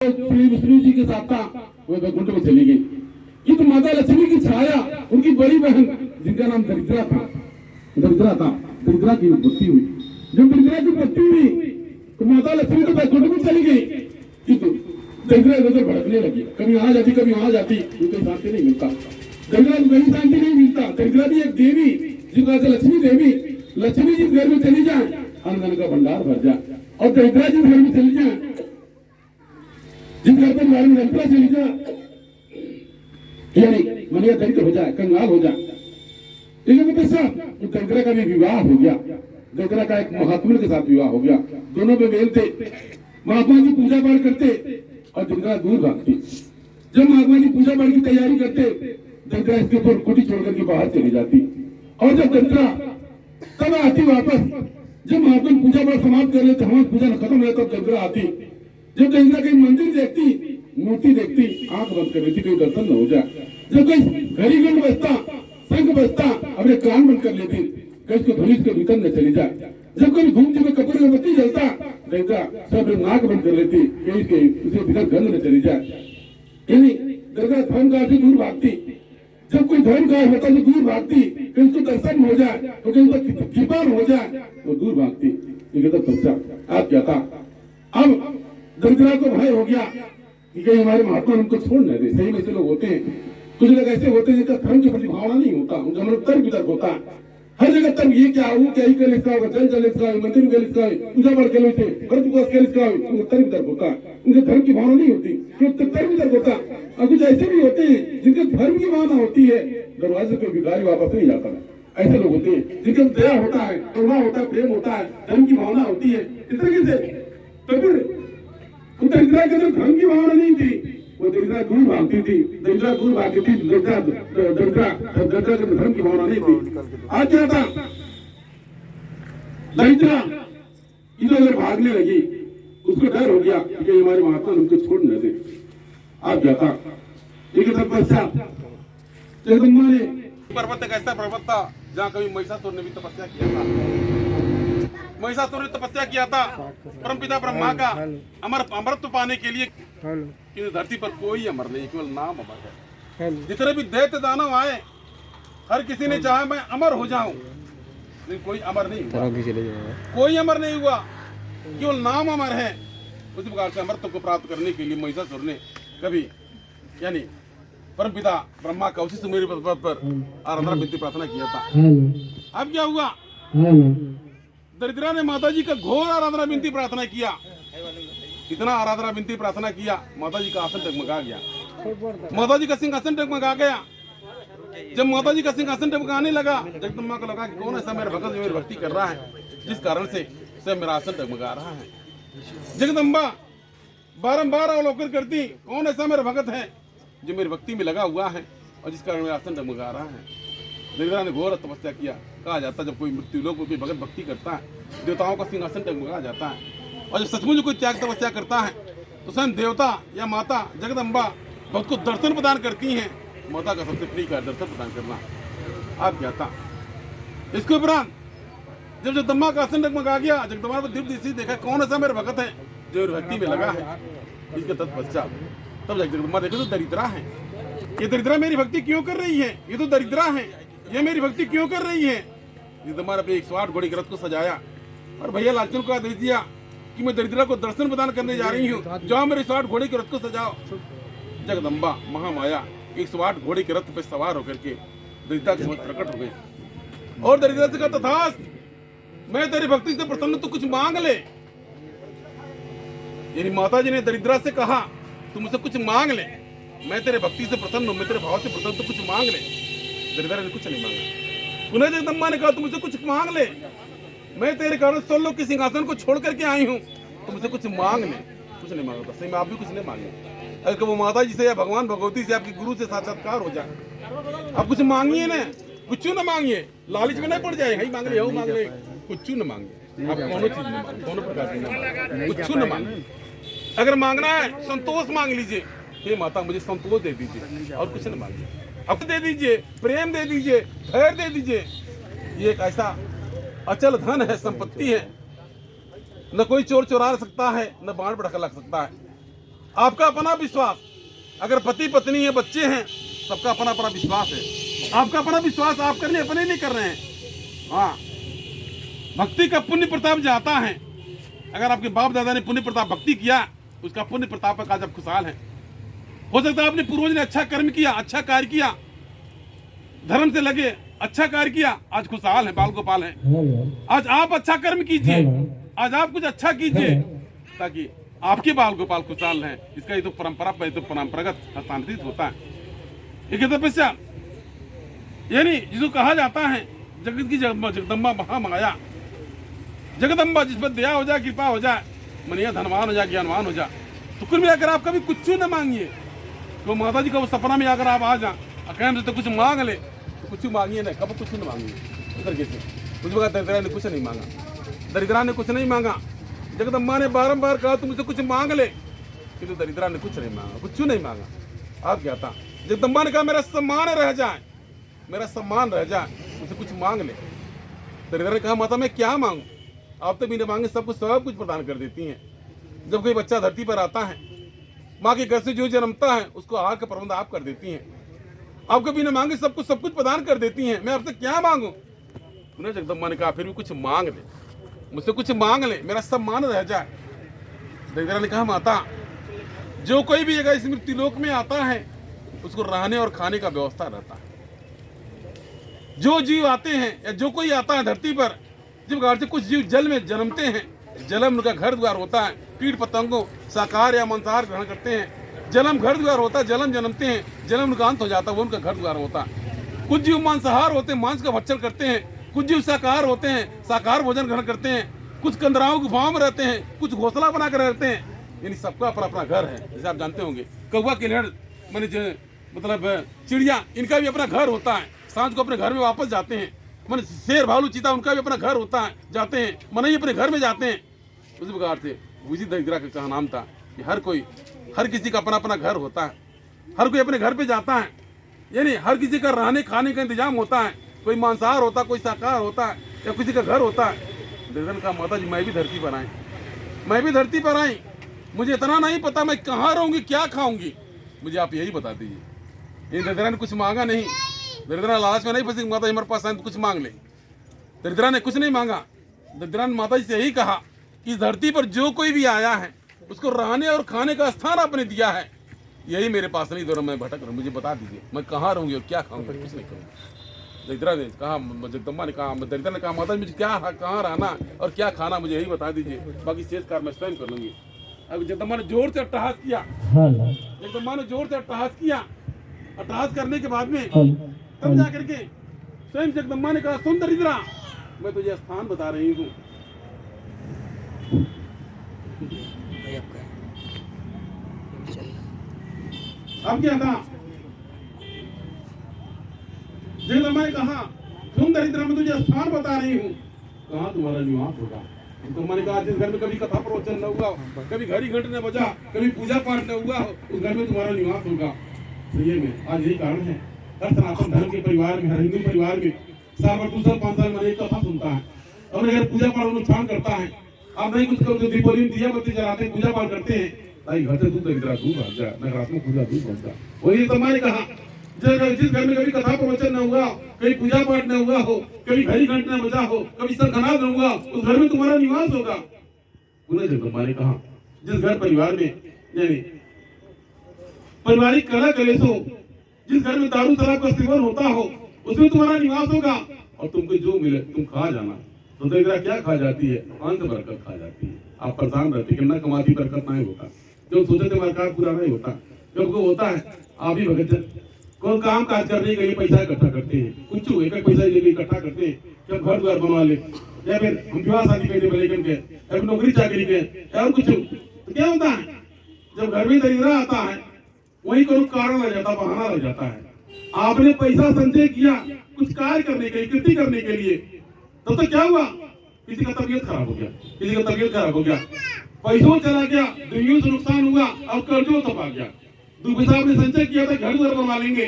श्री विष्णु जी के साथ था, वो वैकुंठ में चली गई। किंतु माता लक्ष्मी की छाया उनकी बड़ी बहन जिनका नाम दरिद्रा था, दरिद्रा की उत्पत्ति हुई। जब दरिद्रा की उत्पत्ति हुई तो माता लक्ष्मी तो वैकुंठ में चली गई, किंतु दरिद्रा इधर भड़कने लगी, कभी वहां जाती कभी वहां जाती, उनको शांति नहीं मिलता। दरिद्रा को कहीं शांति नहीं मिलता। दरिद्रा भी एक देवी जिनका लक्ष्मी देवी, लक्ष्मी जिस घर में चली जाए अन्न का भंडार भर जाए, और दरिद्रा जिस घर में चली जाए, जिस घर पर नारी दरिद्रा चली जाए, यानी मनिया दरिद्र हो जाए, कंगाल हो जाए, दरिद्रा का भी विवाह हो गया। दरिद्रा का एक महात्मा के साथ विवाह हो गया। दोनों में मेल थे। महात्मा जी पूजा पाठ करते और दरिद्रा दूर भागती। जब महात्मा जी पूजा पाठ की तैयारी करते, दरिद्रा इसके ऊपर कुटी छोड़कर के बाहर चली जाती। और जब दरिद्रा तब आती वापस, जब महात्मा पूजा पाठ समाप्त कर लेते, हमारी पूजा खत्म हो जाता, दरिद्रा आती। जब दरिद्रा कहीं मंदिर देखती, मूर्ति देखती, आंख बंद कर लेती, कोई दर्शन न हो जाए। जब कोई घड़ी घंट बजता, शंख बजता, अपने कान बंद कर लेती, कहीं उसको धनुष के भीतर न चली जाए। जब कोई घूमती में कपड़े में बत्ती जलता, दरिद्रा सब नाक बंद कर लेती, कहीं उसके भीतर गंध न चली जाए। यानी दरिद्रा धर्म काल से दूर भागती। जब कोई धर्म काल होता तो दूर भागती, कहीं उसको दर्शन हो जाए तो कहीं उसका कृपा हो जाए तो दूर भागती। ये तो पश्चात आप क्या था। अब दरिद्रा को भय हो गया कि कहीं हमारे महात्मा उनको छोड़ न दे। सही में ऐसे लोग होते हैं, कुछ लोग ऐसे होते हैं जिनका धर्म के प्रति भावना नहीं होता, उनका मतलब तर्क वितर्क होता है। हर जगह तर्क, ये क्या वो क्या, कल इसका होगा, जल इसका है, मंदिर में इसका है, पूजा पाठ कर लेते, व्रत उपवास कर इसका है, उनका तर्क वितर्क होता है। उनके धर्म की भावना नहीं होती, तर्क वितर्क होता है। और कुछ ऐसे भी होते हैं जिनके धर्म की भावना होती है, दरवाजे पे भिखारी वापस नहीं जाता है। ऐसे लोग होते हैं जिनका दया होता है, करुणा होता है, प्रेम होता है, धर्म की भावना होती है। इस तरीके से तो फिर दरिद्रा के अंदर धर्म की भावना नहीं थी, वो दरिद्रा दूर भागती थी, दरिद्रा दूर भागती थी, दरिद्रा के धर्म की भावना नहीं थी। आज क्या था, दरिद्रा इधर उधर भागने लगी, उसको डर हो गया कि हमारे महात्मा उनको छोड़ न दे। आज क्या था, एक तपस्या जगदम्बा ने पर्वत एक ऐसा पर्वत था जहाँ कभी महिषासुर ने भी तपस्या किया था। महिषासुर ने तपस्या किया था परमपिता ब्रह्मा का अमरत्व पाने के लिए। कि धरती पर कोई अमर नहीं, केवल नाम अमर है। जितने भी दैत्य दानव आए, हर किसी ने चाहा मैं अमर हो जाऊं, लेकिन कोई अमर नहीं हुआ। कोई अमर नहीं हुआ, केवल नाम अमर है। उसी प्रकार से अमरत्व को प्राप्त करने के लिए महिषासुर ने कभी यानी परमपिता ब्रह्मा का उसी सुमेरु पर्वत पर आराधना विनती प्रार्थना किया था। अब क्या हुआ, दरिद्रा ने माता जी का घोर आराधना विनती प्रार्थना किया। इतना आराधना विनती प्रार्थना किया, माता जी का आसन डगमगा गया, माता जी का सिंहासन डगमगा गया। जब माता जी का सिंहासन डगमगाने लगा, जगदम्बा को लगा कि कौन ऐसा मेरा भक्त मेरी भक्ति कर रहा है, जिस कारण से सब मेरा आसन डगमगा रहा है। जगदम्बा बारंबार अवलोकन करती, कौन ऐसा मेरा भक्त है जो मेरी भक्ति में लगा हुआ है और जिस कारण मेरा आसन डगमगा रहा है। दरिद्रा ने घोर तपस्या किया। कहा जाता है जब कोई मृत्यु लोग कोई भगत भक्ति करता है, देवताओं का सिंहासन डगमगा जाता है। और जब सचमुच कोई त्याग तपस्या करता है तो स्वयं देवता या माता जगदम्बा भक्त को दर्शन प्रदान करती हैं। माता का सबसे प्रिय कार्य दर्शन प्रदान करना। आप क्या था, इसके उपरांत जब जगदम्बा का आसन डगमगा गया, जगदम्बा को दिव्य दृष्टि देखा, कौन ऐसा मेरा भक्त है जो भक्ति में लगा है। इसके तत्पश्चात तब जगदम्बा देखो तो दरिद्रा है, ये दरिद्रा मेरी भक्ति क्यों कर रही है, ये तो दरिद्रा है, ये मेरी भक्ति क्यों कर रही है। जगदम्बा ने अपने 108 घोड़े के रथ को सजाया और भैया लालचन को आदेश दिया कि मैं दरिद्रा को दर्शन प्रदान करने जा रही हूँ, जाओ मेरे 108 घोड़े के रथ को सजाओ। जगदम्बा महामाया 108 घोड़े के रथ पे सवार होकर के दरिद्रा के समक्ष प्रकट हो गई और दरिद्रा से कहा, तथास्तु, मैं तेरी भक्ति से प्रसन्न, तो कुछ मांग ले। यानी माता जी ने दरिद्रा से कहा, तू मुझसे कुछ मांग ले, मैं तेरे भक्ति से प्रसन्न हूं, मैं तेरे भाव से प्रसन्न, तो कुछ मांग ले। दरिद्रा ने कुछ नहीं मांगा। पुनः जगदम्बा ने कहा, तू मुझसे कुछ मांग ले, मैं तेरे कारण सोलह के सिंहासन को छोड़ करके आई हूँ, तो मुझसे कुछ मांग ले। कुछ नहीं मांगा। सही में आप भी कुछ नहीं मांगे। अगर वो माता जी से या भगवान भगवती से आपके गुरु से साक्षात्कार हो जाए, आप कुछ मांगिए ना, कुछ न मांगिए, लालच में नहीं पड़ जाए, यही मांग ले, यही मांग ले, कुछ न मांगिए। आप कोनो चीज नहीं मांगे, कोनो प्रकार की कुछ न मांगे। अगर मांगना है संतोष मांग लीजिए, हे माता मुझे संतोष दे दीजिए, और कुछ न मांगिए। अब दे दीजिए, प्रेम दे दीजिए, धैर्य दे दीजिए। ये एक ऐसा अचल धन है, संपत्ति है, न कोई चोर चुरा सकता है, न बाण पटक लग सकता है। आपका अपना विश्वास, अगर पति पत्नी है, बच्चे हैं, सबका अपना अपना विश्वास है। आपका अपना विश्वास आप करने अपने नहीं कर रहे हैं। हाँ, भक्ति का पुण्य प्रताप जाता है। अगर आपके बाप दादा ने पुण्य प्रताप भक्ति किया, उसका पुण्य प्रताप का आज आप खुशहाल है। हो सकता है आपने पूर्वज ने अच्छा कर्म किया, अच्छा कार्य किया, धर्म से लगे, अच्छा कार्य किया, आज खुशहाल है, बाल गोपाल है। आज आप अच्छा कर्म कीजिए, आज आप कुछ अच्छा कीजिए, ताकि आपके बाल गोपाल खुशहाल हैं। इसका ये तो परंपरागत हस्तांतरित होता है। एक तपस्या यानी जिसको कहा जाता है जगत की जगदम्बा महामाया, जगदम्बा, जिस पर दया हो जाए, कृपा हो जाए, मनिया धनवान हो जाए, ज्ञानवान हो जाए। तो कुल मिलाकर आप कभी कुछ न मांगिए। तो माता जी का वो सपना में अगर आप आ जाए, अकेले से तो कुछ मांग ले, तो कुछ मांगिए ना, कब कुछ नहीं मांगिए। इस तरीके से कुछ बता, दरिद्रा ने कुछ नहीं मांगा, दरिद्रा ने कुछ नहीं मांगा। जगदम्बा ने बारंबार कहा तुम मुझसे कुछ मांग ले, किंतु दरिद्रा ने कुछ नहीं मांगा, कुछ नहीं मांगा। आप क्या था, जगदम्बा ने कहा मेरा सम्मान रह जाए, मेरा सम्मान रह जाए, मुझसे कुछ मांग ले। दरिद्रा ने कहा माता मैं क्या मांगू, आप तो बिना मांगे सब कुछ प्रदान कर देती हैं। जब कोई बच्चा धरती पर आता है, माँ के घर से जो जन्मता है उसको आहार का प्रबंध आप कर देती हैं। आप कभी न मांगे सब कुछ प्रदान कर देती हैं, मैं आपसे क्या मांगू। उन्हें जगदम्बा ने कहा फिर भी कुछ मांग ले, मुझसे कुछ मांग ले, मेरा सम्मान रह जाए। दरिद्रा ने कहा माता जो कोई भी अगर इस मृत्युलोक में आता है उसको रहने और खाने का व्यवस्था रहता है। जो जीव आते हैं या जो कोई आता है धरती पर, जिस प्रकार से कुछ जीव जल में जन्मते हैं, जलम उनका घर द्वार होता है, कीट पतंगों शाकाहार या मांसाहार ग्रहण करते हैं, जलम घर द्वार होता है, जलम जन्मते हैं, जलम उनका अंत हो जाता है, वो उनका घर द्वार होता है। कुछ जीव मांसाहार होते हैं, मांस का भक्षण करते हैं, कुछ जीव शाकाहार होते हैं, शाकाहार भोजन ग्रहण करते हैं, कुछ कंदराओं गुफाओं में रहते हैं, कुछ घोंसला बनाकर रहते हैं। यानी सबका अपना अपना घर है। जैसे आप जानते होंगे कौवा किलहड़ मैंने मतलब चिड़िया, इनका भी अपना घर होता है, सांझ को अपने घर में वापस जाते हैं। मन शेर भालू चीता, उनका भी अपना घर होता है, जाते हैं, मन ही अपने घर में जाते हैं। उसी प्रकार से उसी दरिद्रा का कहा नाम था कि हर किसी का अपना अपना घर होता है, हर कोई अपने घर पे जाता है। यानी हर किसी का रहने खाने का इंतजाम होता है, कोई मांसाहार होता है, कोई शाकाहार होता है, या किसी का घर होता है। दरिद्रा ने कहा माता जी मैं भी धरती पर आई, मैं भी धरती पर आई, मुझे इतना नहीं पता मैं कहाँ रहूंगी, क्या खाऊंगी, मुझे आप यही बता दीजिए। दरिद्रा ने कुछ मांगा नहीं, दरिद्रा लालच में नहीं फंसी माता जी हमारे पास आए तो कुछ मांग ले। दरिद्रा ने कुछ नहीं मांगा। दरिद्रा ने माता जी से यही कहा कि इस धरती पर जो कोई भी आया है उसको रहने और खाने का स्थान आपने दिया है, यही मेरे पास नहीं दो, मैं भटक रहा हूँ, मुझे बता दीजिए मैं कहाँ रहूंगी और क्या खाऊंगी, कुछ नहीं करूँगा। दरिद्रा ने कहा, जगदम्बा ने कहा, दरिद्रा ने कहा माता जी मुझे क्या कहाँ रहना और क्या खाना मुझे यही बता दीजिए, बाकी शेष कार्य मैं स्वयं कर लूंगी। अब जगदम्बा ने जोर से अट्टहास किया, जगदम्बा ने जोर से अट्टहास किया। अट्टहास करने के बाद में तब जाकर के स्वयं जगदम्बा ने कहा सुन दरिद्रा मैं तुझे स्थान बता रही हूँ। अब क्या था, जगदम्बा ने कहा सुन दरिद्रा मैं तुझे स्थान बता रही हूँ, कहाँ तुम्हारा निवास होगा। जगदम्बा ने कहा जिस घर में कभी कथा प्रवचन न हुआ, कभी घड़ी घंटे न बजा, कभी पूजा पाठ न हुआ हो, उस घर में तुम्हारा निवास होगा। तो ये में आज यही कारण है हर सनातन धर्म के परिवार में, हर हिंदू परिवार में साल भर 2 साल 5 साल में एक कथा सुनता है, अपने घर पूजा पाठ अनुष्ठान करता है। आप नहीं कुछ करो, दीपावली में दिया बत्ती जलाते हैं, पूजा पाठ करते हैं, ताकि घर से दूर दरिद्रा दूर भाग जाए, नकारात्मक पूजा दूर भाग जाए। वही जगदम्बा ने कहा जिस घर में कभी कथा प्रवचन न हुआ, कभी पूजा पाठ न हुआ हो, कभी घड़ी घंटे न बजा हो, कभी शंखनाद न हुआ, उस घर में तुम्हारा निवास होगा। पुनः जगदम्बा ने कहा जिस घर परिवार में यानी पारिवारिक कला कलेश हो, जिस घर में दारू शराब का सेवन होता हो, उसमें तुम्हारा निवास होगा और तुमको जो मिले तुम खा जाना। तो दरिद्रा क्या खा जाती है, अंत बरकत खा जाती है। आप परेशान रहते कि न कमाती बरकत नहीं होता, जो सोचे थे मरकार पूरा नहीं होता, जब को होता है आप ही भगत कौन काम काज करने के लिए पैसा इकट्ठा करते हैं, कुछ एक पैसा लेके इकट्ठा करते हैं, जब घर द्वार बनवा ले या फिर हम विवाह शादी करने लेकिन के या फिर नौकरी चाकरी के या कुछ, तो क्या होता है जब घर में दरिद्रा आता है वही कोई कारण लग जाता, बहाना लग जाता है। आपने पैसा संचय किया कुछ कार्य करने के लिए, कृति करने के लिए, तब तो क्या हुआ किसी का तबीयत खराब हो गया, किसी का तबीयत खराब हो गया, पैसों चला गया, दुनिया से नुकसान हुआ, अब कर्जों तब आ गया। 2 पैसा आपने संचय किया था घर द्वार बनवा लेंगे,